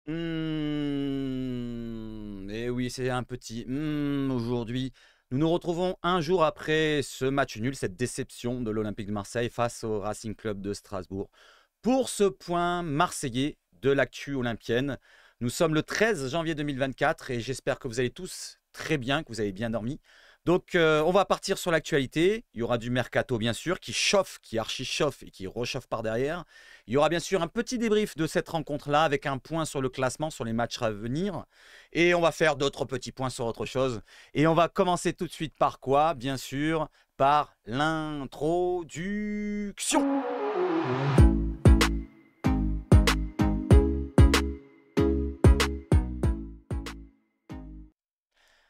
Et oui, c'est un petit aujourd'hui. Nous nous retrouvons un jour après ce match nul, cette déception de l'Olympique de Marseille face au Racing Club de Strasbourg. Pour ce point marseillais de l'actu olympienne, nous sommes le 13 janvier 2024 et j'espère que vous allez tous très bien, que vous avez bien dormi. Donc, on va partir sur l'actualité. Il y aura du mercato, bien sûr, qui chauffe, qui archi-chauffe et qui rechauffe par derrière. Il y aura bien sûr un petit débrief de cette rencontre-là avec un point sur le classement, sur les matchs à venir. Et on va faire d'autres petits points sur autre chose. Et on va commencer tout de suite par quoi? Bien sûr, par l'introduction.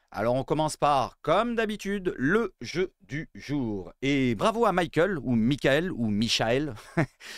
Alors on commence par, comme d'habitude, le jeu du jour. Et bravo à Michael, ou Michael, ou Michael,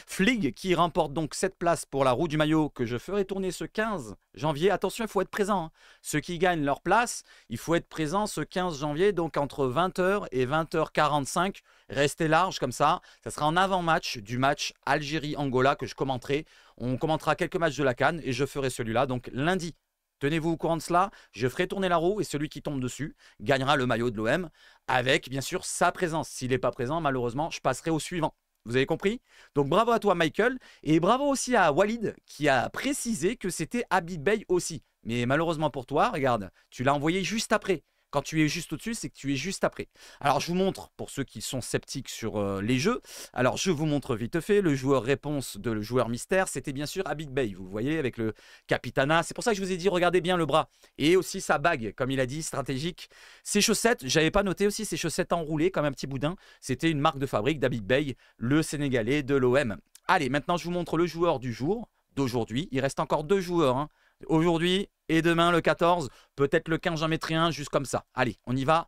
Flig, qui remporte donc cette place pour la roue du maillot que je ferai tourner ce 15 janvier. Attention, il faut être présent, hein. Ceux qui gagnent leur place, il faut être présent ce 15 janvier, donc entre 20h et 20h45. Restez large comme ça. Ça sera en avant-match du match Algérie-Angola que je commenterai. On commentera quelques matchs de la CAN et je ferai celui-là, donc lundi. Tenez-vous au courant de cela, je ferai tourner la roue et celui qui tombe dessus gagnera le maillot de l'OM avec bien sûr sa présence. S'il n'est pas présent, malheureusement, je passerai au suivant. Vous avez compris? Donc bravo à toi Michael et bravo aussi à Walid qui a précisé que c'était Habib Bey aussi. Mais malheureusement pour toi, regarde, tu l'as envoyé juste après. Quand tu es juste au-dessus, c'est que tu es juste après. Alors je vous montre, pour ceux qui sont sceptiques sur les jeux, alors je vous montre vite fait, le joueur réponse de le joueur mystère, c'était bien sûr Habib Bey, vous voyez, avec le Capitana. C'est pour ça que je vous ai dit, regardez bien le bras. Et aussi sa bague, comme il a dit, stratégique. Ses chaussettes, j'avais pas noté aussi ses chaussettes enroulées comme un petit boudin. C'était une marque de fabrique d'Habib Bey, le Sénégalais de l'OM. Allez, maintenant je vous montre le joueur du jour, d'aujourd'hui. Il reste encore deux joueurs, hein. Aujourd'hui et demain le 14, peut-être le 15 j'en mettrai un, juste comme ça. Allez, on y va.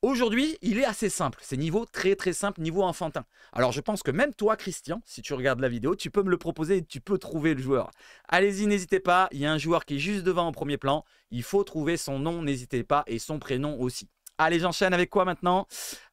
Aujourd'hui, il est assez simple. C'est niveau très très simple, niveau enfantin. Alors je pense que même toi, Christian, si tu regardes la vidéo, tu peux me le proposer et tu peux trouver le joueur. Allez-y, n'hésitez pas. Il y a un joueur qui est juste devant en premier plan. Il faut trouver son nom, n'hésitez pas, et son prénom aussi. Allez, j'enchaîne avec quoi maintenant?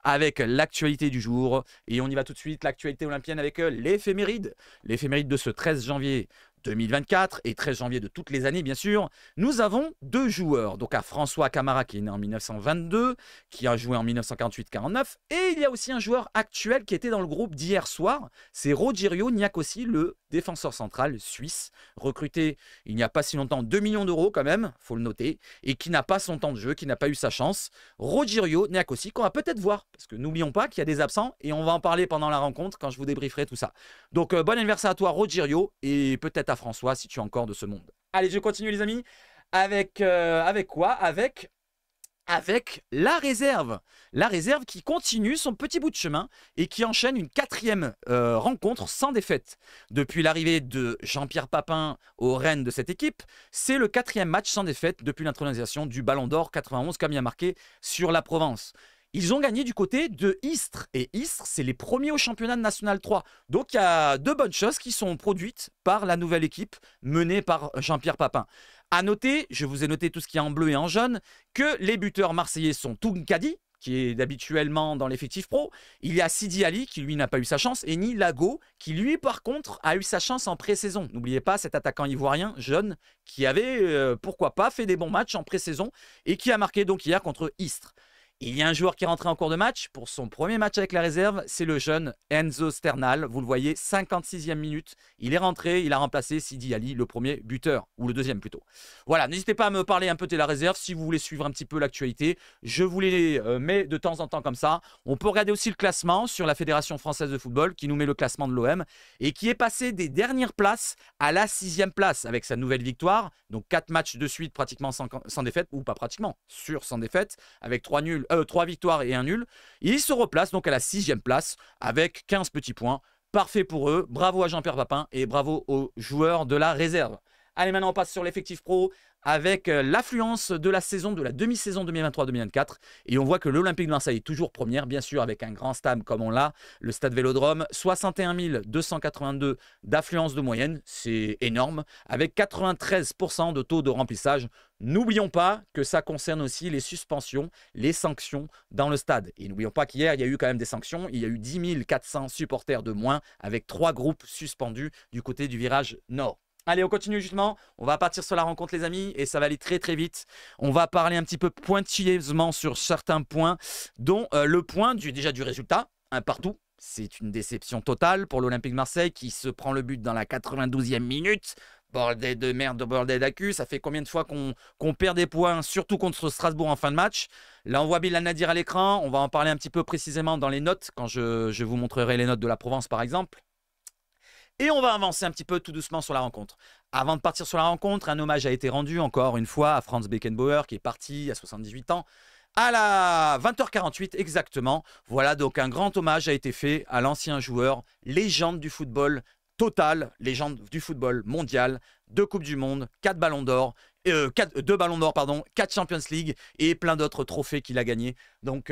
Avec l'actualité du jour. Et on y va tout de suite, l'actualité olympienne avec l'éphéméride. L'éphéméride de ce 13 janvier 2024 et 13 janvier de toutes les années, bien sûr. Nous avons deux joueurs. Donc à François Camara qui est né en 1922, qui a joué en 1948-49. Et il y a aussi un joueur actuel qui était dans le groupe d'hier soir. C'est Rogerio Niakossi, le défenseur central suisse, recruté il n'y a pas si longtemps, 2 millions d'euros quand même, faut le noter, et qui n'a pas son temps de jeu, qui n'a pas eu sa chance. Rogerio Niakossi, qu'on va peut-être voir, parce que n'oublions pas qu'il y a des absents, et on va en parler pendant la rencontre quand je vous débrieferai tout ça. Donc bon anniversaire à toi Rogerio, et peut-être à François si tu es encore de ce monde. Allez, je continue les amis, avec quoi? Avec la réserve. La réserve qui continue son petit bout de chemin et qui enchaîne une quatrième rencontre sans défaite. Depuis l'arrivée de Jean-Pierre Papin au rênes de cette équipe, c'est le quatrième match sans défaite depuis l'intronisation du Ballon d'Or 91 comme il a marqué sur la Provence. Ils ont gagné du côté de Istres. Et Istres, c'est les premiers au championnat de National 3. Donc il y a de bonnes choses qui sont produites par la nouvelle équipe menée par Jean-Pierre Papin. À noter, je vous ai noté tout ce qui est en bleu et en jaune, que les buteurs marseillais sont Tounkadi, qui est habituellement dans l'effectif pro. Il y a Sidi Ali, qui lui n'a pas eu sa chance, et Ni Lago, qui lui par contre a eu sa chance en pré-saison. N'oubliez pas cet attaquant ivoirien jeune qui avait, pourquoi pas, fait des bons matchs en pré-saison et qui a marqué donc hier contre Istres. Il y a un joueur qui est rentré en cours de match pour son premier match avec la réserve, c'est le jeune Enzo Sternal. Vous le voyez, 56e minute. Il est rentré, il a remplacé Sidi Ali, le premier buteur, ou le deuxième plutôt. Voilà, n'hésitez pas à me parler un peu de la réserve si vous voulez suivre un petit peu l'actualité. Je vous les mets de temps en temps comme ça. On peut regarder aussi le classement sur la Fédération française de football qui nous met le classement de l'OM et qui est passé des dernières places à la 6e place avec sa nouvelle victoire. Donc 4 matchs de suite pratiquement sans défaite, ou pas pratiquement, sans défaite, avec 3 victoires et un nul. Ils se replacent donc à la 6e place avec 15 petits points. Parfait pour eux. Bravo à Jean-Pierre Papin et bravo aux joueurs de la réserve. Allez, maintenant on passe sur l'effectif pro avec l'affluence de la saison, de la demi-saison 2023-2024. Et on voit que l'Olympique de Marseille est toujours première, bien sûr, avec un grand stade comme on l'a, le stade Vélodrome. 61 282 d'affluence de moyenne, c'est énorme, avec 93% de taux de remplissage. N'oublions pas que ça concerne aussi les suspensions, les sanctions dans le stade. Et n'oublions pas qu'hier, il y a eu quand même des sanctions. Il y a eu 10 400 supporters de moins, avec 3 groupes suspendus du côté du virage nord. Allez, on continue justement. On va partir sur la rencontre, les amis, et ça va aller très très vite. On va parler un petit peu pointilleusement sur certains points, dont le point déjà du résultat, un partout. C'est une déception totale pour l'Olympique de Marseille qui se prend le but dans la 92e minute. Bordel de merde, bordel d'accu. Ça fait combien de fois qu'on perd des points, surtout contre Strasbourg en fin de match. Là, on voit Bilal Nadir à l'écran. On va en parler un petit peu précisément dans les notes, quand je vous montrerai les notes de la Provence, par exemple. Et on va avancer un petit peu tout doucement sur la rencontre. Avant de partir sur la rencontre, un hommage a été rendu encore une fois à Franz Beckenbauer qui est parti à 78 ans. À la 20h48 exactement, voilà, donc un grand hommage a été fait à l'ancien joueur, légende du football total, légende du football mondial, 2 Coupes du Monde, 4 Ballons d'Or, 2 Ballons d'Or, pardon, 4 Champions League et plein d'autres trophées qu'il a gagnés. Donc,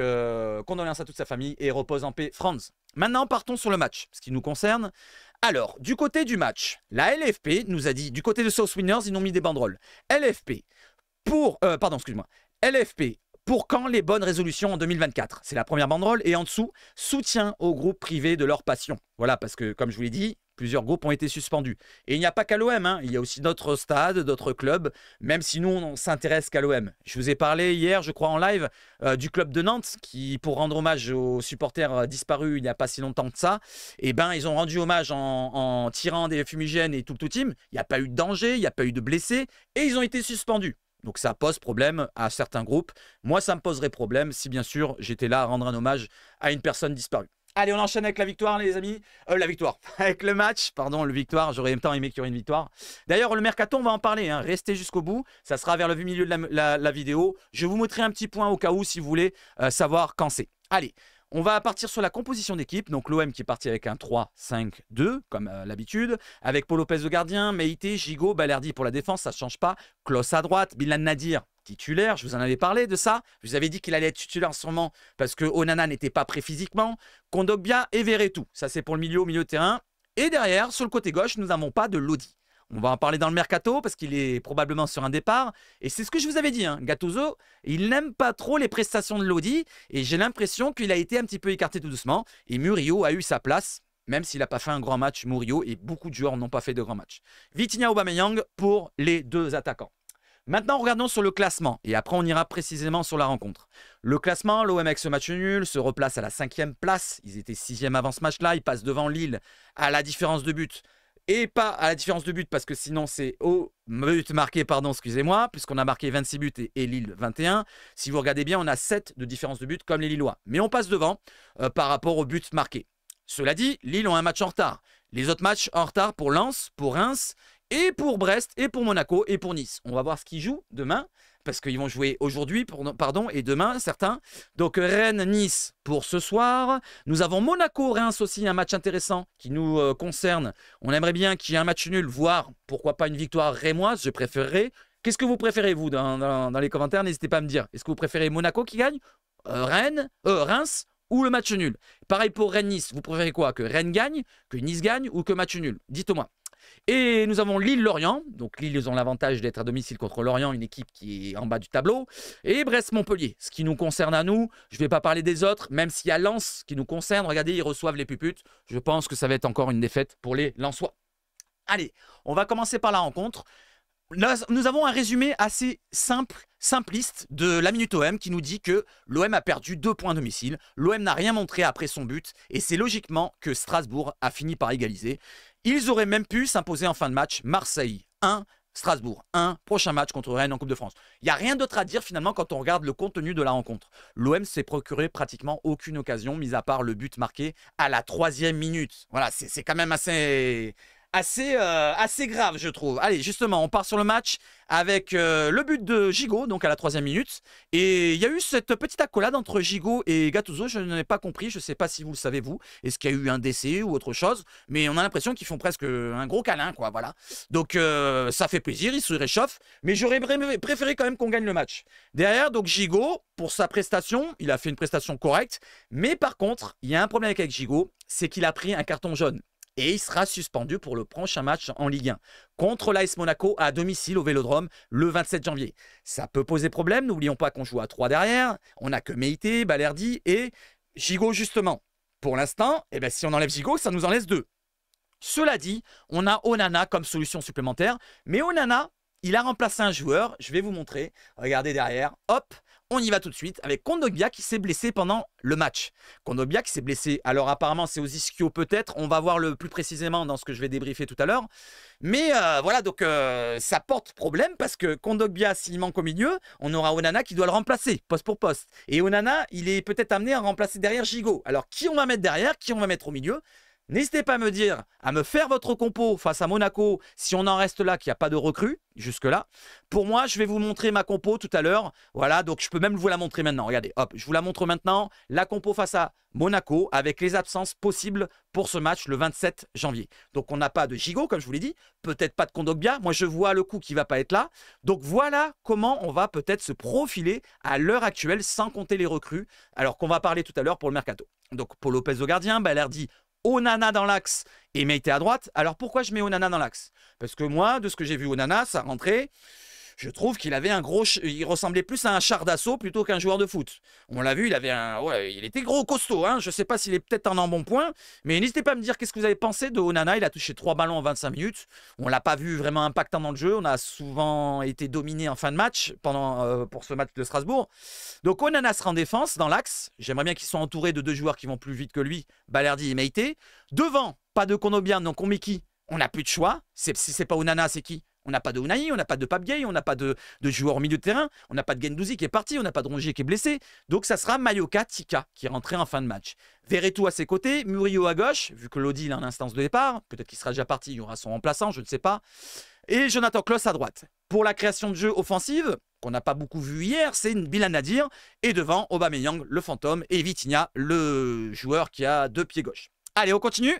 condoléances à toute sa famille et repose en paix, Franz. Maintenant, partons sur le match, ce qui nous concerne. Alors, du côté du match, la LFP nous a dit, du côté de South Winners, ils nous ont mis des banderoles. LFP, LFP, pour quand les bonnes résolutions en 2024? C'est la première banderole. Et en dessous, soutien aux groupes privés de leur passion. Voilà, parce que, comme je vous l'ai dit, plusieurs groupes ont été suspendus. Et il n'y a pas qu'à l'OM, hein. Il y a aussi d'autres stades, d'autres clubs, même si nous, on s'intéresse qu'à l'OM. Je vous ai parlé hier, je crois, en live, du club de Nantes, qui, pour rendre hommage aux supporters disparus il n'y a pas si longtemps que ça, eh ben, ils ont rendu hommage en tirant des fumigènes et tout team. Il n'y a pas eu de danger, il n'y a pas eu de blessés, et ils ont été suspendus. Donc ça pose problème à certains groupes. Moi, ça me poserait problème si, bien sûr, j'étais là à rendre un hommage à une personne disparue. Allez, on enchaîne avec la victoire, les amis. La victoire. Avec le match. Pardon, le victoire. J'aurais tant aimé qu'il y aurait une victoire. D'ailleurs, le mercato, on va en parler. Hein. Restez jusqu'au bout. Ça sera vers le milieu de la vidéo. Je vous montrerai un petit point au cas où, si vous voulez savoir quand c'est. Allez. On va partir sur la composition d'équipe. Donc l'OM qui est parti avec un 3-5-2, comme l'habitude, avec Paul Lopez le gardien, Meïté, Gigot, Balerdi pour la défense, ça ne change pas. Klos à droite, Bilal Nadir titulaire, je vous en avais parlé de ça. Je vous avais dit qu'il allait être titulaire sûrement parce que Onana n'était pas prêt physiquement. Kondogbia et Verretou, ça c'est pour le milieu de terrain. Et derrière, sur le côté gauche, nous n'avons pas de Lodi. On va en parler dans le mercato parce qu'il est probablement sur un départ. Et c'est ce que je vous avais dit. Hein. Gattuso, il n'aime pas trop les prestations de Lodi. Et j'ai l'impression qu'il a été un petit peu écarté tout doucement. Et Murillo a eu sa place, même s'il n'a pas fait un grand match, Murillo. Et beaucoup de joueurs n'ont pas fait de grand match. Vitinha, Aubameyang pour les 2 attaquants. Maintenant, regardons sur le classement. Et après, on ira précisément sur la rencontre. Le classement, l'OM avec ce match nul se replace à la 5e place. Ils étaient 6e avant ce match-là. Ils passent devant Lille à la différence de but. Et pas à la différence de but parce que sinon c'est au but marqué, pardon, excusez-moi, puisqu'on a marqué 26 buts et Lille 21. Si vous regardez bien, on a 7 de différence de but comme les Lillois. Mais on passe devant par rapport au but marqué. Cela dit, Lille ont un match en retard. Les autres matchs en retard pour Lens, pour Reims, et pour Brest, et pour Monaco, et pour Nice. On va voir ce qu'ils jouent demain, parce qu'ils vont jouer aujourd'hui, pardon, et demain, certains. Donc Rennes-Nice pour ce soir. Nous avons Monaco-Reims aussi, un match intéressant qui nous concerne. On aimerait bien qu'il y ait un match nul, voire pourquoi pas une victoire rémoise, je préférerais. Qu'est-ce que vous préférez, vous, dans les commentaires? N'hésitez pas à me dire. Est-ce que vous préférez Monaco qui gagne, Reims ou le match nul? Pareil pour Rennes-Nice, vous préférez quoi? Que Rennes gagne, que Nice gagne ou que match nul? Dites-moi. Et nous avons Lille-Lorient. Donc Lille, ils ont l'avantage d'être à domicile contre Lorient, une équipe qui est en bas du tableau. Et Brest-Montpellier, ce qui nous concerne à nous. Je ne vais pas parler des autres, même s'il y a Lens qui nous concerne. Regardez, ils reçoivent les Puputes. Je pense que ça va être encore une défaite pour les Lensois. Allez, on va commencer par la rencontre. Là, nous avons un résumé assez simpliste de la Minute OM qui nous dit que l'OM a perdu 2 points à domicile. L'OM n'a rien montré après son but. Et c'est logiquement que Strasbourg a fini par égaliser. Ils auraient même pu s'imposer en fin de match. Marseille 1, Strasbourg 1, prochain match contre Rennes en Coupe de France. Il n'y a rien d'autre à dire finalement quand on regarde le contenu de la rencontre. L'OM s'est procuré pratiquement aucune occasion, mis à part le but marqué à la 3e minute. Voilà, c'est quand même assez grave, je trouve. Allez, justement, on part sur le match avec le but de Gigot, donc à la 3e minute. Et il y a eu cette petite accolade entre Gigot et Gattuso. Je n'en ai pas compris. Je ne sais pas si vous le savez, vous. Est-ce qu'il y a eu un décès ou autre chose? Mais on a l'impression qu'ils font presque un gros câlin, quoi. Voilà. Donc, ça fait plaisir. Ils se réchauffent. Mais j'aurais préféré quand même qu'on gagne le match. Derrière, donc Gigot, pour sa prestation, il a fait une prestation correcte. Mais par contre, il y a un problème avec Gigot, c'est qu'il a pris un carton jaune. Et il sera suspendu pour le prochain match en Ligue 1 contre l'AS Monaco à domicile au Vélodrome le 27 janvier. Ça peut poser problème, n'oublions pas qu'on joue à 3 derrière. On n'a que Meïté, Balerdi et Gigot justement. Pour l'instant, eh ben, si on enlève Gigot, ça nous en laisse 2. Cela dit, on a Onana comme solution supplémentaire. Mais Onana, il a remplacé un joueur. Je vais vous montrer. Regardez derrière. Hop, on y va tout de suite avec Kondogbia qui s'est blessé pendant le match. Kondogbia qui s'est blessé. Alors apparemment, c'est aux ischio peut-être. On va voir le plus précisément dans ce que je vais débriefer tout à l'heure. Mais voilà, donc ça porte problème parce que Kondogbia, s'il manque au milieu, on aura Onana qui doit le remplacer, poste pour poste. Et Onana, il est peut-être amené à remplacer derrière Gigot. Alors qui on va mettre derrière, qui on va mettre au milieu? N'hésitez pas à me dire, à me faire votre compo face à Monaco, si on en reste là, qu'il n'y a pas de recrue, jusque-là. Pour moi, je vais vous montrer ma compo tout à l'heure. Voilà, donc je peux même vous la montrer maintenant. Regardez, hop, je vous la montre maintenant. La compo face à Monaco, avec les absences possibles pour ce match le 27 janvier. Donc on n'a pas de Gigot, comme je vous l'ai dit. Peut-être pas de Kondogbia. Moi, je vois le coup qui ne va pas être là. Donc voilà comment on va peut-être se profiler à l'heure actuelle, sans compter les recrues, alors qu'on va parler tout à l'heure pour le mercato. Donc Paul Lopez au gardien, Balerdi, Onana dans l'axe et Meïté à droite. Alors pourquoi je mets Onana dans l'axe? Parce que moi, de ce que j'ai vu Onana, ça rentrait. Je trouve qu'il avait un gros... Il ressemblait plus à un char d'assaut plutôt qu'un joueur de foot. On l'a vu, il avait un... Ouais, il était gros, costaud. Hein. Je ne sais pas s'il est peut-être en bon point. Mais n'hésitez pas à me dire qu'est-ce que vous avez pensé de Onana. Il a touché 3 ballons en 25 minutes. On ne l'a pas vu vraiment impactant dans le jeu. On a souvent été dominé en fin de match pour ce match de Strasbourg. Donc Onana sera en défense, dans l'axe. J'aimerais bien qu'ils soient entourés de 2 joueurs qui vont plus vite que lui, Balerdi et Meïté. Devant, pas de Kondogbia, donc on met qui? On n'a plus de choix. Si ce n'est pas Onana, c'est qui? On n'a pas de Unai, on n'a pas de Pape Gueye, on n'a pas de joueur au milieu de terrain, on n'a pas de Guendouzi qui est parti, on n'a pas de Rongier qui est blessé. Donc ça sera Mayoka Tika qui est rentré en fin de match. Verretou à ses côtés, Murillo à gauche, vu que Lodi est en instance de départ. Peut-être qu'il sera déjà parti, il y aura son remplaçant, je ne sais pas. Et Jonathan Klaus à droite. Pour la création de jeu offensive, qu'on n'a pas beaucoup vu hier, c'est Bilal Nadir. Et devant, Aubameyang, le fantôme, et Vitinha, le joueur qui a 2 pieds gauche. Allez, on continue.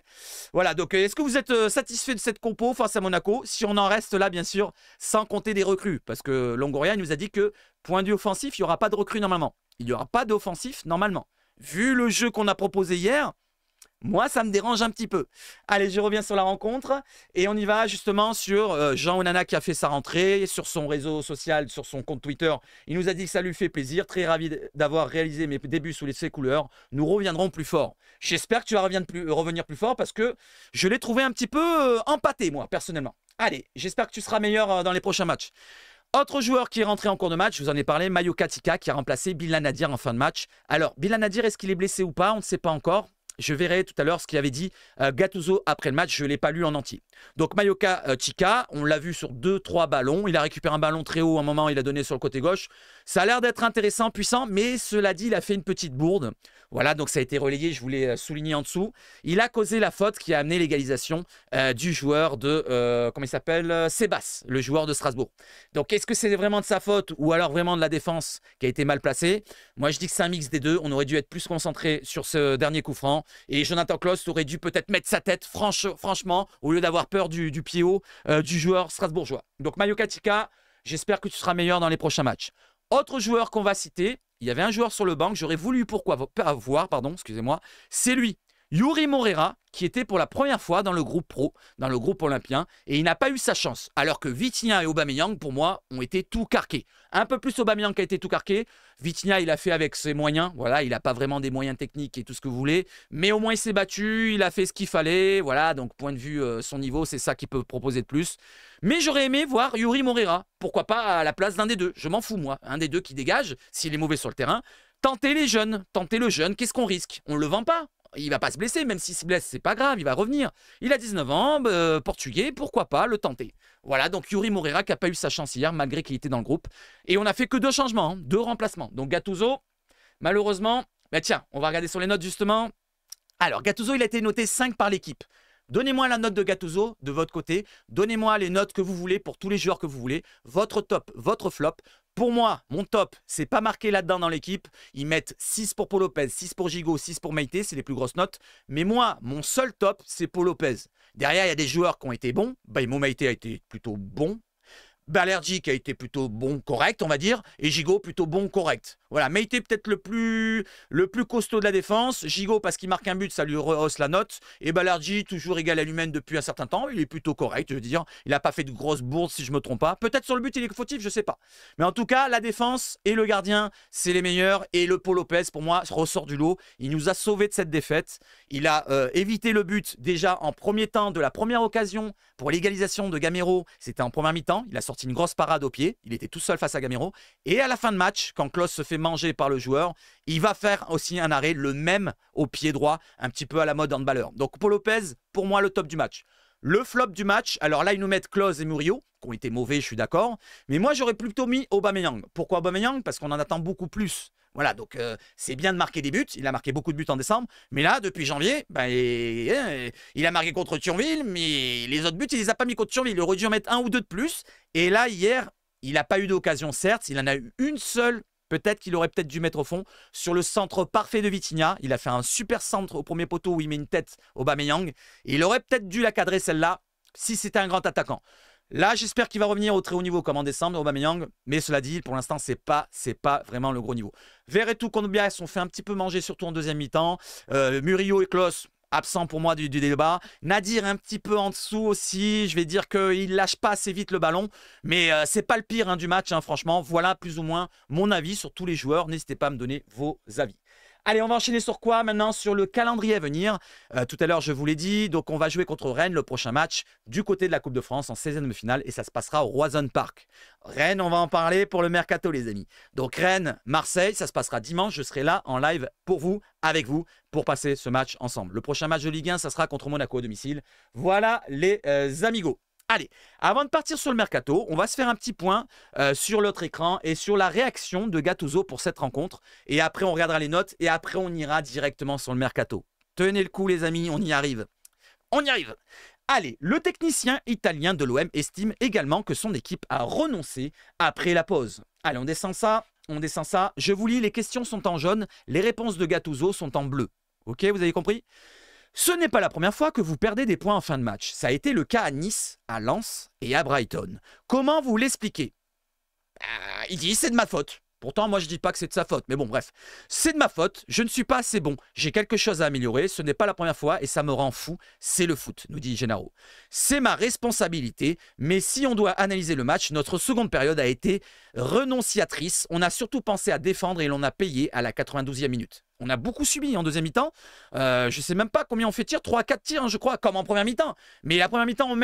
Voilà, donc est-ce que vous êtes satisfait de cette compo face à Monaco? Si on en reste là, bien sûr, sans compter des recrues. Parce que Longoria nous a dit que, point de vue offensif, il n'y aura pas de recrues normalement. Il n'y aura pas d'offensif normalement. Vu le jeu qu'on a proposé hier, moi, ça me dérange un petit peu. Allez, je reviens sur la rencontre et on y va justement sur Jean Onana qui a fait sa rentrée sur son réseau social, sur son compte Twitter. Il nous a dit que ça lui fait plaisir. Très ravi d'avoir réalisé mes débuts sous ses couleurs. Nous reviendrons plus fort. J'espère que tu vas revenir plus fort parce que je l'ai trouvé un petit peu empâté, moi, personnellement. Allez, j'espère que tu seras meilleur dans les prochains matchs. Autre joueur qui est rentré en cours de match, je vous en ai parlé, Mayoka Tika qui a remplacé Bilal Nadir en fin de match. Alors, Bilal Nadir, est-ce qu'il est blessé ou pas? On ne sait pas encore. Je verrai tout à l'heure ce qu'il avait dit Gattuso après le match. Je ne l'ai pas lu en entier. Donc Mayoka Tika, on l'a vu sur 2-3 ballons. Il a récupéré un ballon très haut à un moment. Il a donné sur le côté gauche. Ça a l'air d'être intéressant, puissant. Mais cela dit, il a fait une petite bourde. Voilà, donc ça a été relayé. Je voulais souligner en dessous. Il a causé la faute qui a amené l'égalisation du joueur de... comment il s'appelle? Sebas, le joueur de Strasbourg. Donc est-ce que c'est vraiment de sa faute ou alors vraiment de la défense qui a été mal placée? Moi, je dis que c'est un mix des deux. On aurait dû être plus concentré sur ce dernier coup franc. Et Jonathan Klaus aurait dû peut-être mettre sa tête, franchement, au lieu d'avoir peur du pied haut du joueur strasbourgeois. Donc Mayoka Tika, j'espère que tu seras meilleur dans les prochains matchs. Autre joueur qu'on va citer, il y avait un joueur sur le banc que j'aurais voulu voir, excusez-moi, c'est lui. Yuri Moreira, qui était pour la première fois dans le groupe pro, dans le groupe olympien, et il n'a pas eu sa chance. Alors que Vitinha et Aubameyang, pour moi, ont été tout carqués. Un peu plus Aubameyang qui a été tout carqué. Vitinha, il a fait avec ses moyens. Voilà, il n'a pas vraiment des moyens techniques et tout ce que vous voulez. Mais au moins, il s'est battu, il a fait ce qu'il fallait. Voilà, donc point de vue son niveau, c'est ça qu'il peut proposer de plus. Mais j'aurais aimé voir Yuri Moreira. Pourquoi pas à la place d'un des deux? Je m'en fous, moi. Un des deux qui dégage, s'il est mauvais sur le terrain. Tentez les jeunes, tentez le jeune. Qu'est-ce qu'on risque? On ne le vend pas. Il va pas se blesser, même s'il se blesse, c'est pas grave, il va revenir. Il a 19 ans, portugais, pourquoi pas le tenter. Voilà, donc Yuri Moreira qui n'a pas eu sa chance hier, malgré qu'il était dans le groupe. Et on n'a fait que 2 changements, 2 remplacements. Donc Gattuso, malheureusement, tiens, on va regarder sur les notes justement. Alors, Gattuso, il a été noté 5 par l'équipe. Donnez-moi la note de Gattuso de votre côté. Donnez-moi les notes que vous voulez pour tous les joueurs que vous voulez. Votre top, votre flop. Pour moi, mon top, c'est pas marqué là-dedans dans l'équipe. Ils mettent 6 pour Paul Lopez, 6 pour Gigot, 6 pour Meïté. C'est les plus grosses notes. Mais moi, mon seul top, c'est Paul Lopez. Derrière, il y a des joueurs qui ont été bons. Mo Meïté a été plutôt bon. Balerdi qui a été plutôt bon, correct, on va dire. Et Gigot, plutôt bon, correct. Voilà, Meite peut-être le plus costaud de la défense. Gigot, parce qu'il marque un but, ça lui rehausse la note. Et Balerdi, toujours égal à l'humaine depuis un certain temps. Il est plutôt correct, je veux dire. Il n'a pas fait de grosses bourdes, si je ne me trompe pas. Peut-être sur le but, il est fautif, je ne sais pas. Mais en tout cas, la défense et le gardien, c'est les meilleurs. Et le Paul Lopez, pour moi, ressort du lot. Il nous a sauvés de cette défaite. Il a évité le but déjà en premier temps de la première occasion pour l'égalisation de Gamero. C'était en première mi-temps. Il a sorti une grosse parade au pied. Il était tout seul face à Gamero. Et à la fin de match, quand Klose se fait manger par le joueur, il va faire aussi un arrêt, le même au pied droit, un petit peu à la mode handballeur. Donc Paul Lopez, pour moi, le top du match. Le flop du match, alors là, ils nous mettent Klose et Murillo, qui ont été mauvais, je suis d'accord. Mais moi, j'aurais plutôt mis Aubameyang. Pourquoi Aubameyang? Parce qu'on en attend beaucoup plus. Voilà, donc c'est bien de marquer des buts. Il a marqué beaucoup de buts en décembre. Mais là, depuis janvier, il a marqué contre Thionville, mais les autres buts, il les a pas mis contre Thionville. Il aurait dû en mettre un ou deux de plus. Et là, hier, il n'a pas eu d'occasion, certes. Il en a eu une seule. Peut-être qu'il aurait peut-être dû mettre au fond sur le centre parfait de Vitinha. Il a fait un super centre au premier poteau où il met une tête au Aubameyang. Et il aurait peut-être dû la cadrer celle-là si c'était un grand attaquant. Là, j'espère qu'il va revenir au très haut niveau comme en décembre, Aubameyang. Mais cela dit, pour l'instant, c'est pas vraiment le gros niveau. Verretou, Kondogbia, ils se sont fait un petit peu manger, surtout en deuxième mi-temps. Murillo et Klose, absent pour moi du débat. Nadir un petit peu en dessous aussi. Je vais dire qu'il lâche pas assez vite le ballon. Mais c'est pas le pire du match, franchement. Voilà plus ou moins mon avis sur tous les joueurs. N'hésitez pas à me donner vos avis. Allez, on va enchaîner sur quoi maintenant? Sur le calendrier à venir. Tout à l'heure, je vous l'ai dit. Donc, on va jouer contre Rennes le prochain match du côté de la Coupe de France en 16e de finale. Et ça se passera au Roison Park. Rennes, on va en parler pour le mercato, les amis. Donc, Rennes, Marseille, ça se passera dimanche. Je serai là en live pour vous, avec vous, pour passer ce match ensemble. Le prochain match de Ligue 1, ça sera contre Monaco à domicile. Voilà les amigos. Allez, avant de partir sur le mercato, on va se faire un petit point sur l'autre écran et sur la réaction de Gattuso pour cette rencontre. Et après, on regardera les notes et après, on ira directement sur le mercato. Tenez le coup, les amis, on y arrive. On y arrive. Allez, le technicien italien de l'OM estime également que son équipe a renoncé après la pause. Allez, on descend ça, on descend ça. Je vous lis, les questions sont en jaune, les réponses de Gattuso sont en bleu. Ok, vous avez compris ? Ce n'est pas la première fois que vous perdez des points en fin de match. Ça a été le cas à Nice, à Lens et à Brighton. Comment vous l'expliquez? Il dit c'est de ma faute. Pourtant, moi, je ne dis pas que c'est de sa faute. Mais bon, bref. C'est de ma faute. Je ne suis pas assez bon. J'ai quelque chose à améliorer. Ce n'est pas la première fois et ça me rend fou. C'est le foot, nous dit Gennaro. C'est ma responsabilité. Mais si on doit analyser le match, notre seconde période a été renonciatrice. On a surtout pensé à défendre et l'on a payé à la 92e minute. On a beaucoup subi en deuxième mi-temps. Je ne sais même pas combien on fait de tirs. 3-4 tirs, je crois, comme en première mi-temps. Mais la première mi-temps, on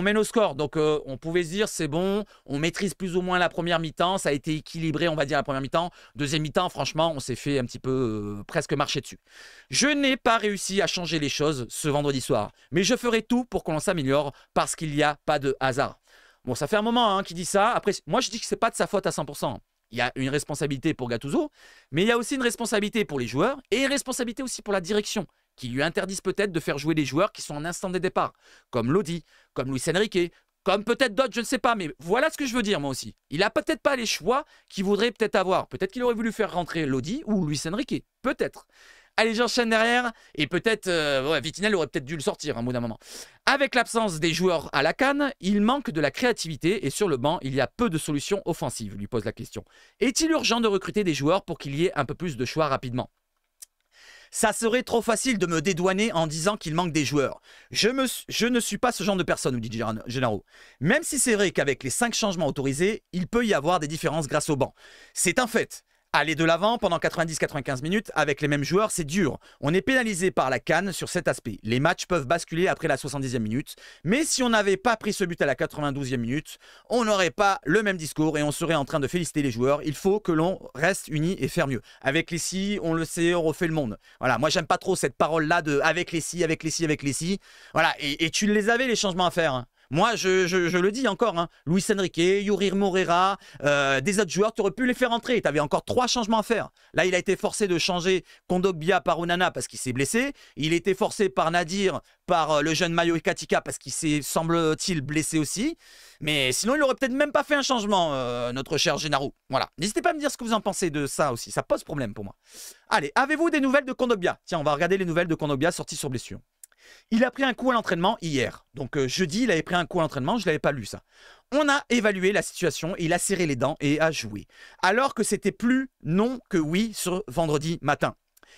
mène au score. Donc, on pouvait se dire, c'est bon. On maîtrise plus ou moins la première mi-temps. Ça a été équilibré, on va dire, la première mi-temps. Deuxième mi-temps, franchement, on s'est fait un petit peu presque marcher dessus. Je n'ai pas réussi à changer les choses ce vendredi soir. Mais je ferai tout pour qu'on s'améliore parce qu'il n'y a pas de hasard. Bon, ça fait un moment qu'il dit ça. Après, moi, je dis que ce n'est pas de sa faute à 100%. Il y a une responsabilité pour Gattuso, mais il y a aussi une responsabilité pour les joueurs et une responsabilité aussi pour la direction, qui lui interdisent peut-être de faire jouer les joueurs qui sont en instant de départ, comme Lodi, comme Luis Enrique, comme peut-être d'autres, je ne sais pas, mais voilà ce que je veux dire moi aussi. Il n'a peut-être pas les choix qu'il voudrait peut-être avoir. Peut-être qu'il aurait voulu faire rentrer Lodi ou Luis Enrique, peut-être. Allez, j'enchaîne derrière. Et peut-être, Vitinha aurait peut-être dû le sortir un bout d'un moment. Avec l'absence des joueurs à la CAN, il manque de la créativité et sur le banc, il y a peu de solutions offensives, lui pose la question. Est-il urgent de recruter des joueurs pour qu'il y ait un peu plus de choix rapidement? Ça serait trop facile de me dédouaner en disant qu'il manque des joueurs. Je ne suis pas ce genre de personne, nous dit Gennaro. Même si c'est vrai qu'avec les 5 changements autorisés, il peut y avoir des différences grâce au banc. C'est un fait. Aller de l'avant pendant 90-95 minutes avec les mêmes joueurs, c'est dur. On est pénalisé par la CAN sur cet aspect. Les matchs peuvent basculer après la 70e minute. Mais si on n'avait pas pris ce but à la 92e minute, on n'aurait pas le même discours et on serait en train de féliciter les joueurs. Il faut que l'on reste unis et faire mieux. Avec les si, on le sait, on refait le monde. Voilà, moi j'aime pas trop cette parole-là de avec les si, avec les si, avec les si. Voilà, et tu les avais les changements à faire. Moi, je le dis encore, Luis Enrique, Yuri Moreira, des autres joueurs, tu aurais pu les faire entrer. Tu avais encore 3 changements à faire. Là, il a été forcé de changer Kondogbia par Onana parce qu'il s'est blessé. Il a été forcé par Nadir, par le jeune Mayo Ikatika parce qu'il s'est, semble-t-il, blessé aussi. Mais sinon, il n'aurait peut-être même pas fait un changement, notre cher Gennaro. Voilà. N'hésitez pas à me dire ce que vous en pensez de ça aussi. Ça pose problème pour moi. Allez, avez-vous des nouvelles de Kondogbia? Tiens, on va regarder les nouvelles de Kondogbia sorties sur blessure. Il a pris un coup à l'entraînement hier. Donc jeudi, il avait pris un coup à l'entraînement, je ne l'avais pas lu ça. On a évalué la situation, il a serré les dents et a joué. Alors que c'était plus non que oui ce vendredi matin.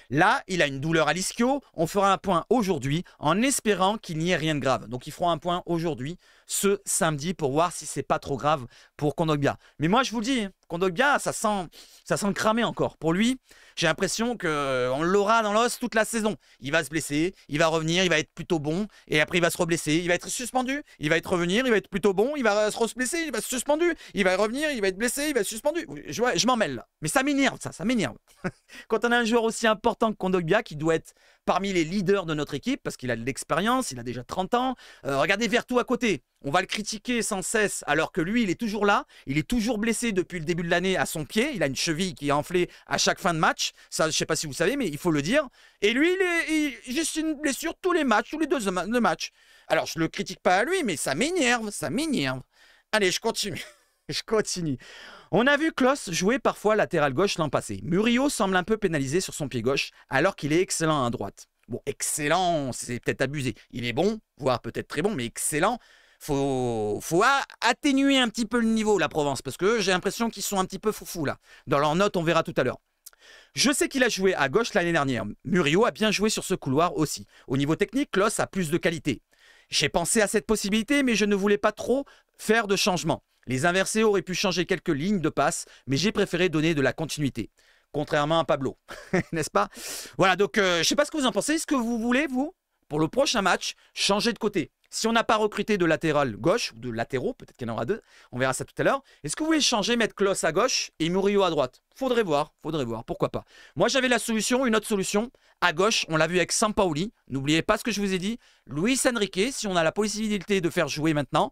Là, il a une douleur à l'ischio. On fera un point aujourd'hui en espérant qu'il n'y ait rien de grave. Donc, ils feront un point aujourd'hui, ce samedi, pour voir si c'est pas trop grave pour Kondogbia. Mais moi, je vous le dis, Kondogbia, ça sent cramé encore. Pour lui, j'ai l'impression qu'on l'aura dans l'os toute la saison. Il va se blesser, il va revenir, il va être plutôt bon. Et après, il va se reblesser. Il va être suspendu, il va être revenir, il va être plutôt bon. Il va se blesser, il va se suspendu. Il va revenir, il va être blessé, il va être suspendu. Je m'en mêle là. Mais ça m'énerve, ça m'énerve. Quand on a un joueur aussi important que Kondogbia, qui doit être parmi les leaders de notre équipe, parce qu'il a de l'expérience, il a déjà 30 ans. Regardez Vertou à côté. On va le critiquer sans cesse, alors que lui, il est toujours là. Il est toujours blessé depuis le début de l'année à son pied. Il a une cheville qui est enflée à chaque fin de match. Ça, je ne sais pas si vous savez, mais il faut le dire. Et lui, il juste une blessure tous les matchs, tous les deux matchs. Alors, je ne le critique pas à lui, mais ça m'énerve, ça m'énerve. Allez, je continue. Je continue. On a vu Klose jouer parfois latéral gauche l'an passé. Murillo semble un peu pénalisé sur son pied gauche, alors qu'il est excellent à droite. Bon, excellent, c'est peut-être abusé. Il est bon, voire peut-être très bon, mais excellent. Faut atténuer un petit peu le niveau, la Provence, parce que j'ai l'impression qu'ils sont un petit peu foufous là. Dans leurs notes, on verra tout à l'heure. Je sais qu'il a joué à gauche l'année dernière. Murillo a bien joué sur ce couloir aussi. Au niveau technique, Klose a plus de qualité. J'ai pensé à cette possibilité, mais je ne voulais pas trop faire de changement. Les inversés auraient pu changer quelques lignes de passe, mais j'ai préféré donner de la continuité. Contrairement à Pablo, n'est-ce pas? Voilà, donc je ne sais pas ce que vous en pensez. Est-ce que vous voulez, vous, pour le prochain match, changer de côté? Si on n'a pas recruté de latéral gauche, ou de latéraux, peut-être qu'il y en aura deux, on verra ça tout à l'heure. Est-ce que vous voulez changer, mettre Klose à gauche et Murillo à droite? Faudrait voir, pourquoi pas. Moi, j'avais la solution, une autre solution. À gauche, on l'a vu avec Sampaoli. N'oubliez pas ce que je vous ai dit. Luis Enrique, si on a la possibilité de faire jouer maintenant,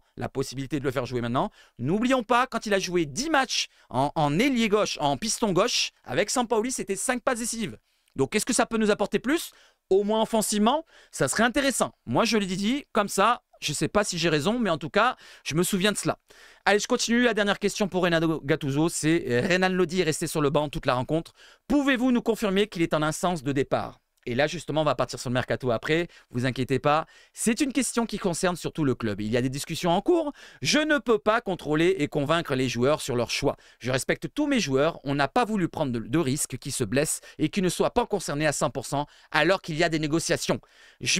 n'oublions pas, quand il a joué 10 matchs en ailier gauche, en piston gauche, avec Sampaoli, c'était 5 passes décisives. Donc, est-ce que ça peut nous apporter plus? Au moins offensivement, ça serait intéressant. Moi, je l'ai dit comme ça. Je ne sais pas si j'ai raison, mais en tout cas, je me souviens de cela. Allez, je continue. La dernière question pour Renato Gattuso, c'est Renan Lodi est resté sur le banc toute la rencontre. Pouvez-vous nous confirmer qu'il est en instance de départ? Et là, justement, on va partir sur le mercato après. Vous inquiétez pas. C'est une question qui concerne surtout le club. Il y a des discussions en cours. Je ne peux pas contrôler et convaincre les joueurs sur leur choix. Je respecte tous mes joueurs. On n'a pas voulu prendre de risques qui se blessent et qui ne soient pas concernés à 100% alors qu'il y a des négociations.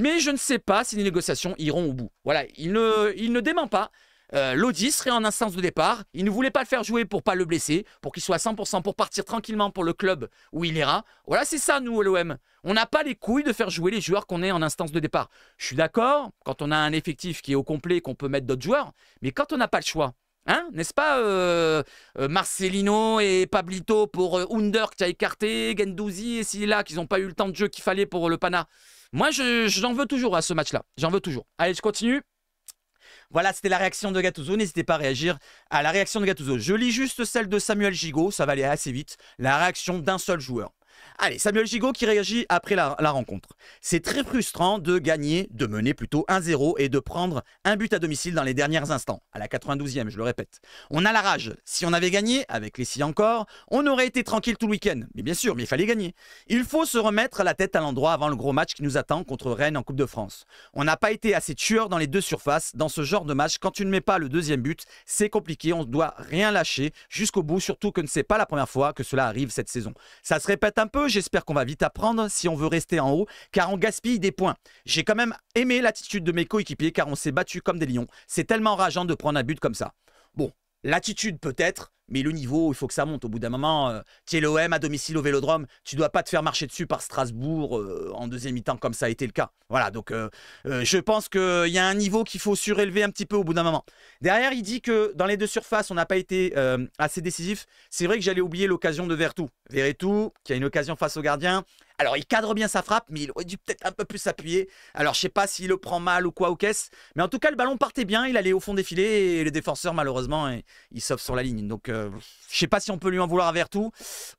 Mais je ne sais pas si les négociations iront au bout. Voilà, il ne dément pas. Lodi serait en instance de départ. Il ne voulait pas le faire jouer pour ne pas le blesser, pour qu'il soit à 100%, pour partir tranquillement pour le club où il ira. Voilà, c'est ça, nous, à l'OM. On n'a pas les couilles de faire jouer les joueurs qu'on est en instance de départ. Je suis d'accord, quand on a un effectif qui est au complet, qu'on peut mettre d'autres joueurs, mais quand on n'a pas le choix, hein, n'est-ce pas Marcelino et Pablito pour Under qui a écarté, Guendouzi et Silla qui n'ont pas eu le temps de jeu qu'il fallait pour le Pana. Moi, j'en veux toujours à ce match-là. J'en veux toujours. Allez, je continue. Voilà, c'était la réaction de Gattuso. N'hésitez pas à réagir à la réaction de Gattuso. Je lis juste celle de Samuel Gigot, ça va aller assez vite. La réaction d'un seul joueur. Allez, Samuel Gigot qui réagit après la rencontre. C'est très frustrant de gagner, de mener plutôt 1-0 et de prendre un but à domicile dans les derniers instants, à la 92e, je le répète. On a la rage. Si on avait gagné, avec les si encore, on aurait été tranquille tout le week-end. Mais bien sûr, mais il fallait gagner. Il faut se remettre la tête à l'endroit avant le gros match qui nous attend contre Rennes en Coupe de France. On n'a pas été assez tueurs dans les deux surfaces. Dans ce genre de match, quand tu ne mets pas le deuxième but, c'est compliqué. On ne doit rien lâcher jusqu'au bout, surtout que ce n'est pas la première fois que cela arrive cette saison. Ça se répète un peu. J'espère qu'on va vite apprendre si on veut rester en haut, car on gaspille des points. J'ai quand même aimé l'attitude de mes coéquipiers, car on s'est battu comme des lions. C'est tellement rageant de prendre un but comme ça. Bon, l'attitude peut-être, mais le niveau, il faut que ça monte. Au bout d'un moment, tu es l'OM à domicile au Vélodrome, tu ne dois pas te faire marcher dessus par Strasbourg en deuxième mi-temps comme ça a été le cas. Voilà, donc je pense qu'il y a un niveau qu'il faut surélever un petit peu au bout d'un moment. Derrière, il dit que dans les deux surfaces, on n'a pas été assez décisif. C'est vrai que j'allais oublier l'occasion de Vertou. Vertou, qui a une occasion face au gardien. Alors, il cadre bien sa frappe, mais il aurait dû peut-être un peu plus s'appuyer. Alors, je ne sais pas s'il le prend mal ou quoi ou qu'est-ce. Mais en tout cas, le ballon partait bien. Il allait au fond des filets et le défenseur, malheureusement, il sauve sur la ligne. Donc, je ne sais pas si on peut lui en vouloir à Vertou.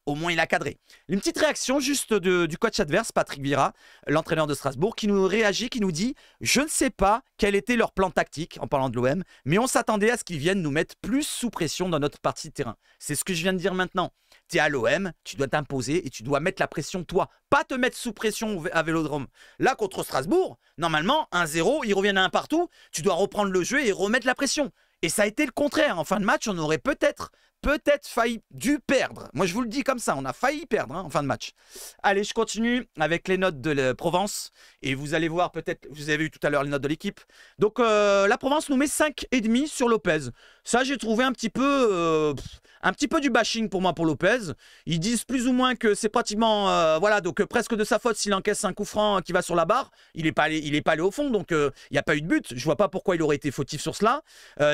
Au moins, il a cadré. Une petite réaction juste du coach adverse, Patrick Vieira, l'entraîneur de Strasbourg, qui nous réagit, qui nous dit « Je ne sais pas quel était leur plan tactique, en parlant de l'OM, mais on s'attendait à ce qu'ils viennent nous mettre plus sous pression dans notre partie de terrain. » C'est ce que je viens de dire maintenant. Tu es à l'OM, tu dois t'imposer et tu dois mettre la pression toi, pas te mettre sous pression à Vélodrome. Là, contre Strasbourg, normalement, 1-0, ils reviennent à un partout, tu dois reprendre le jeu et remettre la pression. Et ça a été le contraire. En fin de match, on aurait peut-être dû perdre. Moi, je vous le dis comme ça, on a failli perdre en fin de match. Allez, je continue avec les notes de la Provence. Et vous allez voir peut-être, vous avez vu tout à l'heure les notes de l'équipe. Donc, la Provence nous met 5,5 sur Lopez. Ça, j'ai trouvé un petit peu du bashing pour moi pour Lopez. Ils disent plus ou moins que c'est pratiquement, voilà, donc presque de sa faute s'il encaisse un coup franc qui va sur la barre. Il n'est pas allé au fond, donc il n'y a pas eu de but. Je vois pas pourquoi il aurait été fautif sur cela.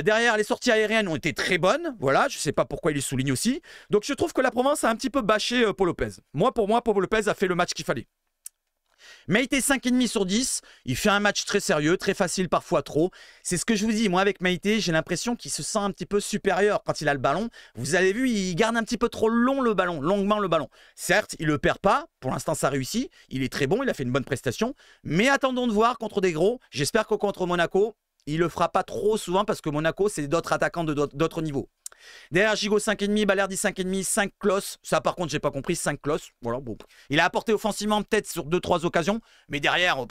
Derrière, les sorties aériennes ont été très bonnes. Voilà, je sais pas pourquoi il les souligne aussi. Donc je trouve que la Provence a un petit peu bâché Paul Lopez. Pour moi, Paul Lopez a fait le match qu'il fallait. Meïté 5,5 sur 10, il fait un match très sérieux, très facile, parfois trop. C'est ce que je vous dis, moi avec Meïté, j'ai l'impression qu'il se sent un petit peu supérieur quand il a le ballon. Vous avez vu, il garde un petit peu trop longuement le ballon. Certes, il ne le perd pas, pour l'instant ça réussit, il est très bon, il a fait une bonne prestation. Mais attendons de voir contre des gros, j'espère que contre Monaco, il le fera pas trop souvent parce que Monaco, c'est d'autres attaquants d'autres niveaux. Derrière Gigot 5,5, Balerdi 5,5, 5 Klos. Ça par contre j'ai pas compris, 5 Klos. Voilà, bon. Il a apporté offensivement peut-être sur 2-3 occasions. Mais derrière,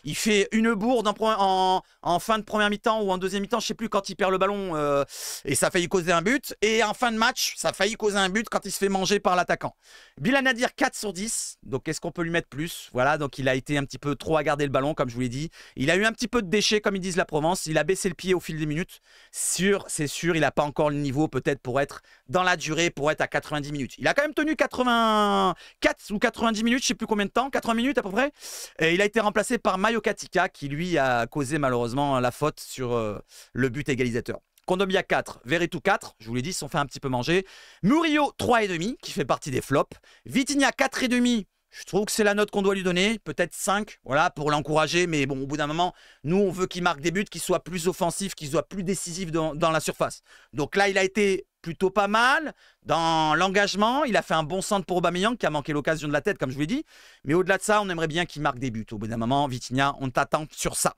il fait une bourde en fin de première mi-temps ou en deuxième mi-temps. Je sais plus quand il perd le ballon. Et ça a failli causer un but. Et en fin de match, ça a failli causer un but quand il se fait manger par l'attaquant. Bilal Nadir 4 sur 10. Donc est-ce qu'on peut lui mettre plus? Voilà, donc il a été un petit peu trop à garder le ballon comme je vous l'ai dit. Il a eu un petit peu de déchets comme ils disent la Provence. Il a baissé le pied au fil des minutes. C'est sûr, il n'a pas encore le niveau peut-être pour être dans la durée, pour être à 90 minutes. Il a quand même tenu 84 ou 90 minutes, je ne sais plus combien de temps, 80 minutes à peu près. Et il a été remplacé par Mayo Katika qui lui a causé malheureusement la faute sur le but égalisateur. Kondogbia 4, Verretou 4, je vous l'ai dit, ils se sont fait un petit peu manger. Murillo 3,5 qui fait partie des flops. Vitinha 4,5. Je trouve que c'est la note qu'on doit lui donner, peut-être 5, voilà, pour l'encourager. Mais bon, au bout d'un moment, nous, on veut qu'il marque des buts, qu'il soit plus offensif, qu'il soit plus décisif dans la surface. Donc là, il a été plutôt pas mal dans l'engagement. Il a fait un bon centre pour Aubameyang, qui a manqué l'occasion de la tête, comme je vous l'ai dit. Mais au-delà de ça, on aimerait bien qu'il marque des buts. Au bout d'un moment, Vitinha, on t'attend sur ça.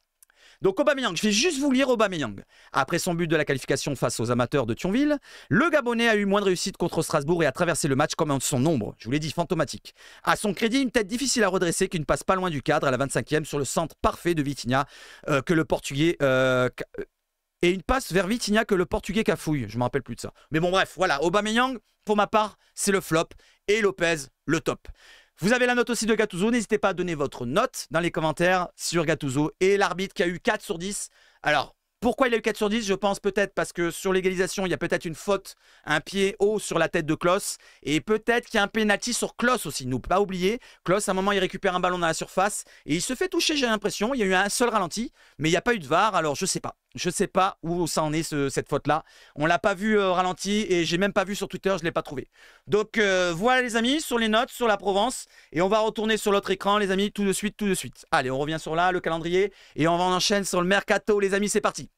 Donc Aubameyang, je vais juste vous lire Aubameyang. Après son but de la qualification face aux amateurs de Thionville, le Gabonais a eu moins de réussite contre Strasbourg et a traversé le match comme son ombre, je vous l'ai dit, fantomatique. À son crédit, une tête difficile à redresser qui ne passe pas loin du cadre à la 25e sur le centre parfait de Vitinha que le Portugais... et une passe vers Vitinha que le Portugais cafouille. Je ne me rappelle plus de ça. Mais bon, bref, voilà. Aubameyang, pour ma part, c'est le flop. Et Lopez, le top. Vous avez la note aussi de Gattuso. N'hésitez pas à donner votre note dans les commentaires sur Gattuso. Et l'arbitre qui a eu 4 sur 10. Alors, pourquoi il a eu 4 sur 10? Je pense peut-être parce que sur l'égalisation, il y a peut-être une faute, un pied haut sur la tête de Klos. Et peut-être qu'il y a un pénalty sur Klos aussi. Ne pas oublier, Klos, à un moment, il récupère un ballon dans la surface. Et il se fait toucher, j'ai l'impression. Il y a eu un seul ralenti. Mais il n'y a pas eu de VAR. Alors, je ne sais pas. Je ne sais pas où ça en est cette faute-là. On ne l'a pas vu ralenti et j'ai même pas vu sur Twitter, je ne l'ai pas trouvé. Donc voilà les amis, sur les notes, sur la Provence. Et on va retourner sur l'autre écran les amis, tout de suite, tout de suite. Allez, on revient sur là, le calendrier. Et on enchaîne sur le Mercato les amis, c'est parti.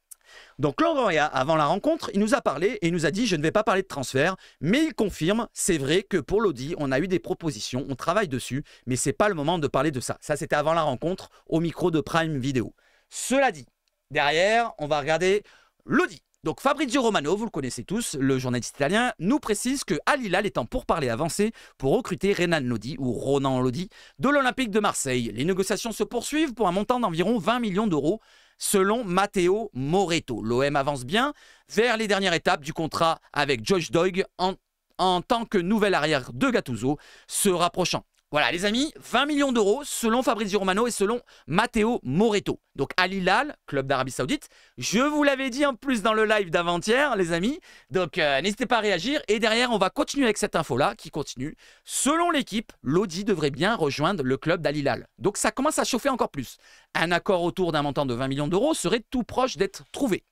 Donc Longoria, avant la rencontre, il nous a parlé et il nous a dit « Je ne vais pas parler de transfert », mais il confirme, c'est vrai que pour Lodi, on a eu des propositions, on travaille dessus, mais ce n'est pas le moment de parler de ça. Ça, c'était avant la rencontre, au micro de Prime Video. Cela dit, derrière, on va regarder Lodi. Donc Fabrizio Romano, vous le connaissez tous, le journaliste italien, nous précise que Al Hilal est en pourparlers avancés pour recruter Renan Lodi ou Ronan Lodi de l'Olympique de Marseille. Les négociations se poursuivent pour un montant d'environ 20 millions d'euros selon Matteo Moretto. L'OM avance bien vers les dernières étapes du contrat avec Josh Doig en tant que nouvel arrière de Gattuso se rapprochant. Voilà les amis, 20 millions d'euros selon Fabrizio Romano et selon Matteo Moretto. Donc Al Hilal, club d'Arabie Saoudite. Je vous l'avais dit en plus dans le live d'avant-hier les amis. Donc n'hésitez pas à réagir. Et derrière on va continuer avec cette info-là qui continue. Selon l'équipe, Lodi devrait bien rejoindre le club d'Al Hilal. Donc ça commence à chauffer encore plus. Un accord autour d'un montant de 20 millions d'euros serait tout proche d'être trouvé.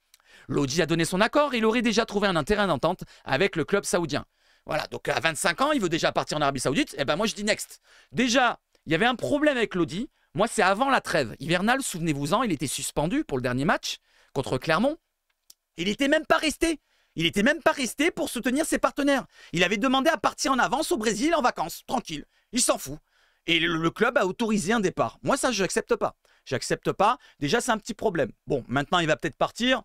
Lodi a donné son accord et il aurait déjà trouvé un terrain d'entente avec le club saoudien. Voilà, donc à 25 ans, il veut déjà partir en Arabie Saoudite. Et ben moi, je dis next. Déjà, il y avait un problème avec Lodi. Moi, c'est avant la trêve hivernale. Souvenez-vous-en, il était suspendu pour le dernier match contre Clermont. Il n'était même pas resté. Il n'était même pas resté pour soutenir ses partenaires. Il avait demandé à partir en avance au Brésil en vacances, tranquille. Il s'en fout. Et le club a autorisé un départ. Moi, ça, je n'accepte pas. J'accepte pas. Déjà, c'est un petit problème. Bon, maintenant, il va peut-être partir.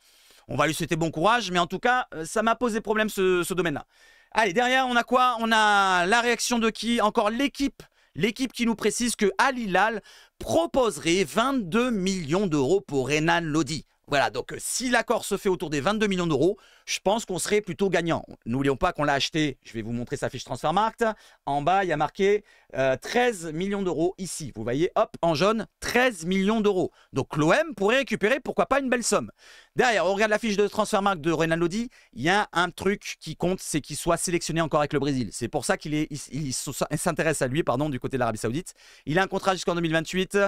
On va lui souhaiter bon courage. Mais en tout cas, ça m'a posé problème ce domaine-là. Allez, derrière, on a quoi? On a la réaction de qui? Encore l'équipe l'équipe qui nous précise que Al Hilal proposerait 22 millions d'euros pour Renan Lodi. Voilà, donc si l'accord se fait autour des 22 millions d'euros, je pense qu'on serait plutôt gagnant. N'oublions pas qu'on l'a acheté, je vais vous montrer sa fiche Transfermarkt. En bas, il y a marqué 13 millions d'euros ici. Vous voyez, hop, en jaune, 13 millions d'euros. Donc l'OM pourrait récupérer, pourquoi pas, une belle somme. Derrière, on regarde la fiche de Transfermarkt de Renan Lodi. Il y a un truc qui compte, c'est qu'il soit sélectionné encore avec le Brésil. C'est pour ça qu'il s'intéresse à lui, pardon, du côté de l'Arabie Saoudite. Il a un contrat jusqu'en 2028.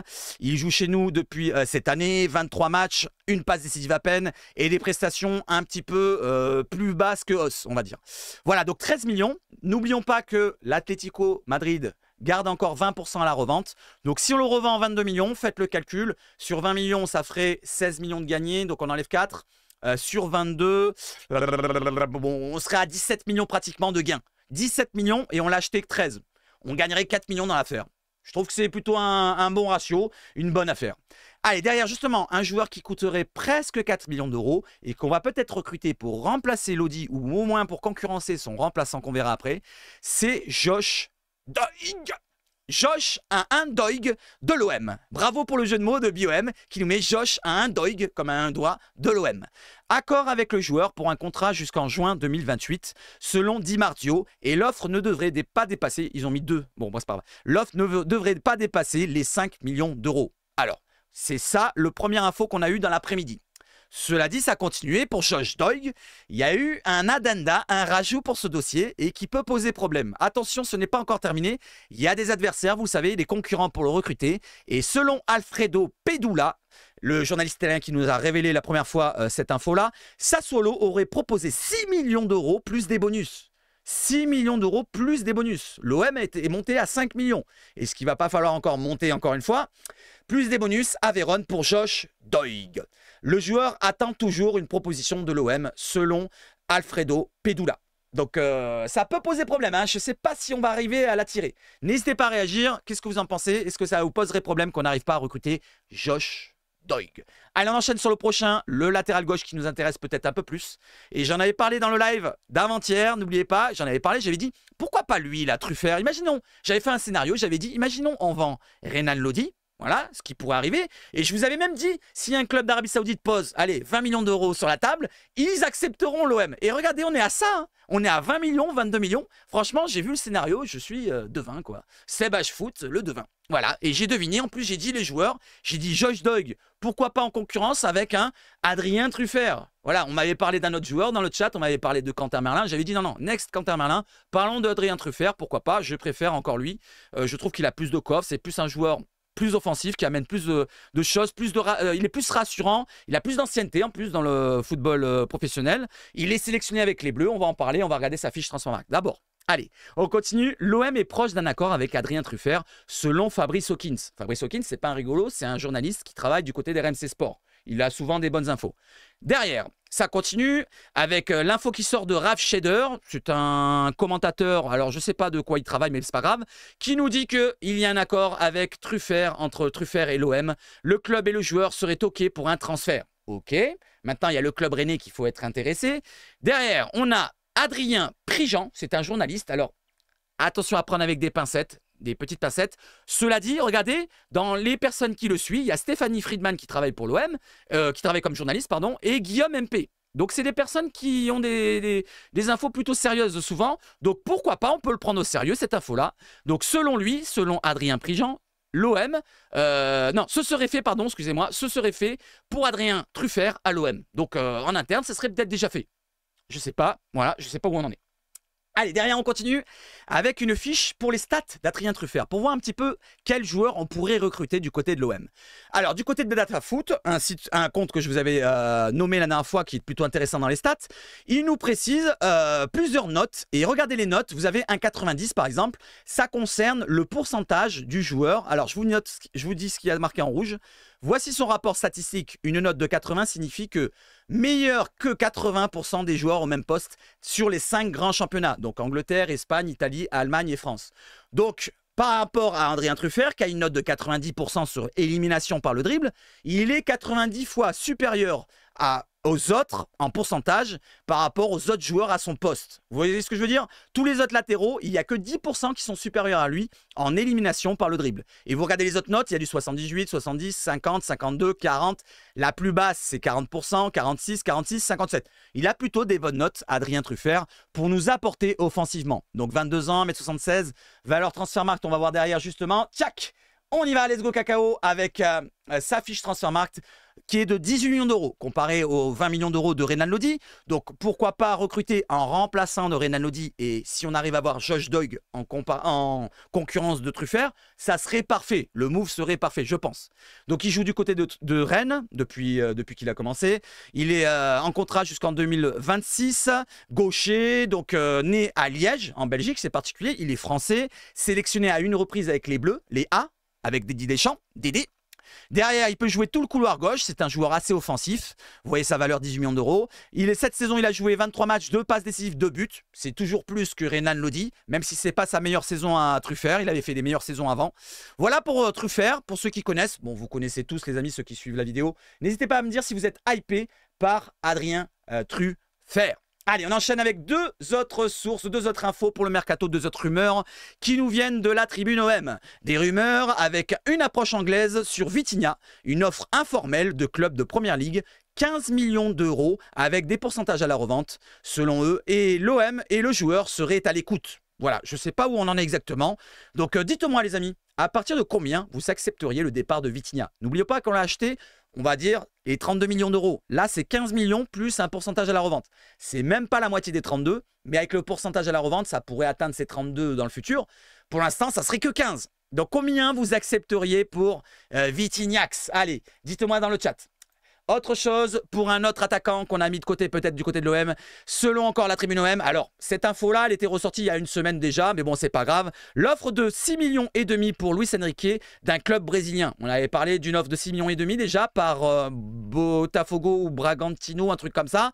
Il joue chez nous depuis cette année, 23 matchs, une passe décisive à peine et des prestations un petit peu plus basses que os, on va dire. Voilà, donc 13 millions. N'oublions pas que l'Atlético Madrid garde encore 20% à la revente. Donc si on le revend en 22 millions, faites le calcul. Sur 20 millions, ça ferait 16 millions de gagnés, donc on enlève 4. Sur 22, bon, on serait à 17 millions pratiquement de gains. 17 millions et on l'a acheté que 13. On gagnerait 4 millions dans l'affaire. Je trouve que c'est plutôt un bon ratio, une bonne affaire. Allez, derrière justement, un joueur qui coûterait presque 4 millions d'euros et qu'on va peut-être recruter pour remplacer Lodi ou au moins pour concurrencer son remplaçant qu'on verra après, c'est Josh Doig. Josh a un Doig de l'OM. Bravo pour le jeu de mots de BOM qui nous met Josh a un Doig comme un doigt de l'OM. Accord avec le joueur pour un contrat jusqu'en juin 2028 selon Di Marzio et l'offre ne devrait pas dépasser, ils ont mis 2, bon c'est pas grave, l'offre ne devrait pas dépasser les 5 millions d'euros. Alors, c'est ça le premier info qu'on a eu dans l'après-midi. Cela dit, ça a continué pour Josh Doig. Il y a eu un addenda, un rajout pour ce dossier et qui peut poser problème. Attention, ce n'est pas encore terminé. Il y a des adversaires, vous savez, des concurrents pour le recruter. Et selon Alfredo Pedula, le journaliste italien qui nous a révélé la première fois cette info-là, Sassuolo aurait proposé 6 millions d'euros plus des bonus. 6 millions d'euros plus des bonus. L'OM est monté à 5 millions. Et ce qu'il ne va pas falloir encore monter encore une fois, plus des bonus à Vérone pour Josh Doig. Le joueur attend toujours une proposition de l'OM selon Alfredo Pedula. Donc ça peut poser problème, hein. Je ne sais pas si on va arriver à l'attirer. N'hésitez pas à réagir, qu'est-ce que vous en pensez? Est-ce que ça vous poserait problème qu'on n'arrive pas à recruter Josh Doig? Allez, on enchaîne sur le prochain, le latéral gauche qui nous intéresse peut-être un peu plus. Et j'en avais parlé dans le live d'avant-hier, n'oubliez pas, j'en avais parlé, j'avais dit, pourquoi pas lui, là, Truffert? Imaginons, j'avais fait un scénario, j'avais dit, imaginons on vend Renan Lodi. Voilà, ce qui pourrait arriver. Et je vous avais même dit, si un club d'Arabie Saoudite pose, allez, 20 millions d'euros sur la table, ils accepteront l'OM. Et regardez, on est à ça. Hein. On est à 20 millions, 22 millions. Franchement, j'ai vu le scénario, je suis devin, quoi. Seb Foot, le devin. Voilà, et j'ai deviné, en plus j'ai dit les joueurs, j'ai dit Josh Doig, pourquoi pas en concurrence avec un Adrien Truffert. Voilà, on m'avait parlé d'un autre joueur dans le chat, on m'avait parlé de Quentin Merlin, j'avais dit non, next Quentin Merlin, parlons d'Adrien Truffert, pourquoi pas, je préfère encore lui. Je trouve qu'il a plus de coffre, c'est plus un joueur plus offensif, qui amène plus de choses, il est plus rassurant, il a plus d'ancienneté en plus dans le football professionnel. Il est sélectionné avec les Bleus, on va en parler, on va regarder sa fiche Transfermarkt. D'abord, allez, on continue. L'OM est proche d'un accord avec Adrien Truffert, selon Fabrice Hawkins. Fabrice Hawkins, c'est pas un rigolo, c'est un journaliste qui travaille du côté des RMC Sport. Il a souvent des bonnes infos. Derrière, ça continue avec l'info qui sort de Raph Shader. C'est un commentateur, alors je ne sais pas de quoi il travaille, mais c'est pas grave, qui nous dit qu'il y a un accord avec Truffert, entre Truffert et l'OM. Le club et le joueur seraient OK pour un transfert. OK. Maintenant, il y a le club rennais qu'il faut être intéressé. Derrière, on a Adrien Prigent, c'est un journaliste. Alors, attention à prendre avec des pincettes. Des petites pincettes. Cela dit, regardez, dans les personnes qui le suivent, il y a Stéphanie Friedman qui travaille pour l'OM, qui travaille comme journaliste, pardon, et Guillaume MP. Donc, c'est des personnes qui ont des infos plutôt sérieuses souvent. Donc, pourquoi pas, on peut le prendre au sérieux, cette info-là. Donc, selon lui, selon Adrien Prigent, l'OM, non, ce serait fait, pardon, excusez-moi, ce serait fait pour Adrien Truffert à l'OM. Donc, en interne, ce serait peut-être déjà fait. Je sais pas, voilà, je sais pas où on en est. Allez, derrière, on continue avec une fiche pour les stats d'Adrien Truffert, pour voir un petit peu quels joueurs on pourrait recruter du côté de l'OM. Alors, du côté de DataFoot, un compte que je vous avais nommé la dernière fois, qui est plutôt intéressant dans les stats, il nous précise plusieurs notes. Et regardez les notes, vous avez un 90 par exemple, ça concerne le pourcentage du joueur. Alors, je vous dis ce qu'il y a marqué en rouge. Voici son rapport statistique. Une note de 80 signifie que meilleur que 80% des joueurs au même poste sur les 5 grands championnats. Donc Angleterre, Espagne, Italie, Allemagne et France. Donc par rapport à Adrien Truffert qui a une note de 90% sur élimination par le dribble, il est 90 fois supérieur à aux autres en pourcentage par rapport aux autres joueurs à son poste. Vous voyez ce que je veux dire? Tous les autres latéraux, il n'y a que 10% qui sont supérieurs à lui en élimination par le dribble. Et vous regardez les autres notes, il y a du 78, 70, 50, 52, 40. La plus basse, c'est 40%, 46, 46, 57. Il a plutôt des bonnes notes, Adrien Truffert, pour nous apporter offensivement. Donc 22 ans, 1m76, valeur Transfermarkt, on va voir derrière justement. Tchac! On y va, let's go cacao, avec sa fiche Transfermarkt qui est de 18 millions d'euros comparé aux 20 millions d'euros de Renan Lodi. Donc pourquoi pas recruter en remplaçant de Renan Lodi, et si on arrive à avoir Josh Doig en concurrence de Truffert, ça serait parfait. Le move serait parfait, je pense. Donc il joue du côté de Rennes depuis qu'il a commencé. Il est en contrat jusqu'en 2026, gaucher, donc né à Liège, en Belgique, c'est particulier. Il est français, sélectionné à une reprise avec les Bleus, les A, avec Didier Deschamps, Dédé. Derrière, il peut jouer tout le couloir gauche. C'est un joueur assez offensif. Vous voyez sa valeur, 18 millions d'euros. Cette saison, il a joué 23 matchs, 2 passes décisives, 2 buts. C'est toujours plus que Renan Lodi, même si ce n'est pas sa meilleure saison à Truffert. Il avait fait des meilleures saisons avant. Voilà pour Truffert. Pour ceux qui connaissent, bon, vous connaissez tous les amis, ceux qui suivent la vidéo. N'hésitez pas à me dire si vous êtes hypé par Adrien Truffert. Allez, on enchaîne avec deux autres sources, deux autres infos pour le mercato, deux autres rumeurs qui nous viennent de la tribune OM. Des rumeurs avec une approche anglaise sur Vitinha, une offre informelle de club de première ligue, 15 millions d'euros avec des pourcentages à la revente selon eux, et l'OM et le joueur seraient à l'écoute. Voilà, je ne sais pas où on en est exactement. Donc dites-moi les amis, à partir de combien vous accepteriez le départ de Vitinha? N'oubliez pas qu'on l'a acheté, on va dire, les 32 millions d'euros. Là, c'est 15 millions plus un pourcentage à la revente. C'est même pas la moitié des 32, mais avec le pourcentage à la revente, ça pourrait atteindre ces 32 dans le futur. Pour l'instant, ça serait que 15. Donc, combien vous accepteriez pour Vitinhax? Allez, dites-moi dans le chat. Autre chose pour un autre attaquant qu'on a mis de côté, peut-être du côté de l'OM, selon encore la tribune OM. Alors, cette info-là, elle était ressortie il y a une semaine déjà, mais bon, c'est pas grave. L'offre de 6,5 millions pour Luis Enrique d'un club brésilien. On avait parlé d'une offre de 6,5 millions déjà par Botafogo ou Bragantino, un truc comme ça.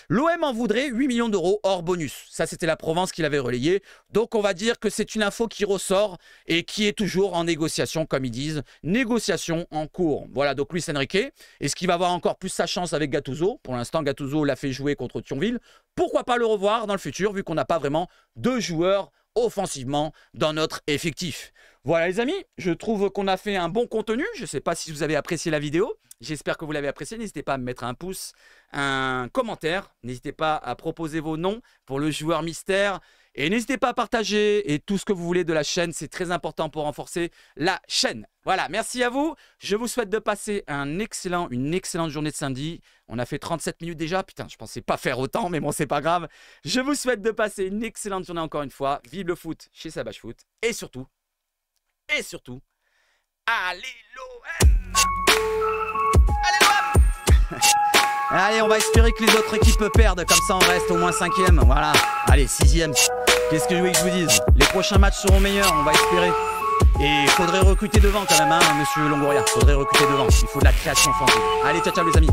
L'OM en voudrait 8 millions d'euros hors bonus. Ça, c'était la Provence qui l'avait relayé. Donc, on va dire que c'est une info qui ressort et qui est toujours en négociation, comme ils disent. Négociation en cours. Voilà, donc Luis Enrique. Est-ce qu'il va avoir encore plus sa chance avec Gattuso? Pour l'instant, Gattuso l'a fait jouer contre Thionville. Pourquoi pas le revoir dans le futur, vu qu'on n'a pas vraiment de joueurs offensivement dans notre effectif. Voilà les amis, je trouve qu'on a fait un bon contenu. Je ne sais pas si vous avez apprécié la vidéo. J'espère que vous l'avez apprécié. N'hésitez pas à me mettre un pouce, un commentaire. N'hésitez pas à proposer vos noms pour le joueur mystère. Et n'hésitez pas à partager et tout ce que vous voulez de la chaîne. C'est très important pour renforcer la chaîne. Voilà, merci à vous. Je vous souhaite de passer une excellente journée de samedi. On a fait 37 minutes déjà. Putain, je pensais pas faire autant, mais bon, c'est pas grave. Je vous souhaite de passer une excellente journée encore une fois. Vive le foot chez Sabache Foot. Et surtout, allez l'OM! Allez l'OM! Allez, on va espérer que les autres équipes perdent. Comme ça, on reste au moins 5e. Voilà. Allez, 6e. Qu'est-ce que je veux que je vous dise? Les prochains matchs seront meilleurs, on va espérer. Et il faudrait recruter devant quand même, hein, monsieur Longoria. Il faudrait recruter devant. Il faut de la création offensive. Allez, ciao, ciao les amis.